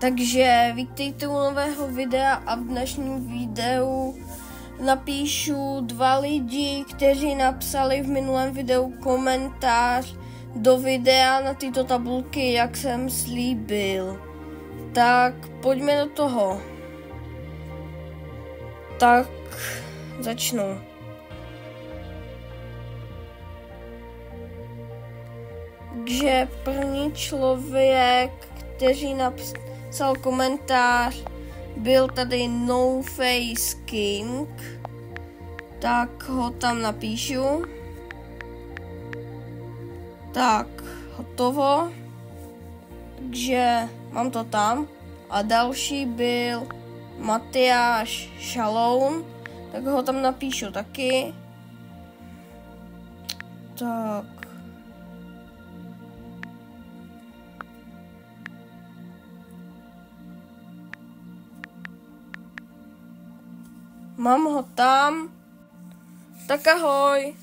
Takže vítejte u nového videa a v dnešním videu napíšu 2 lidi, kteří napsali v minulém videu komentář do videa na tyto tabulky, jak jsem slíbil. Tak pojďme do toho. Tak začnu. Takže první člověk, který napsal komentář, byl tady No Face King, tak ho tam napíšu. Tak, hotovo. Takže mám to tam. A další byl Matyáš Šaloun, tak ho tam napíšu taky. Tak. Mám ho tam. Tak ahoj.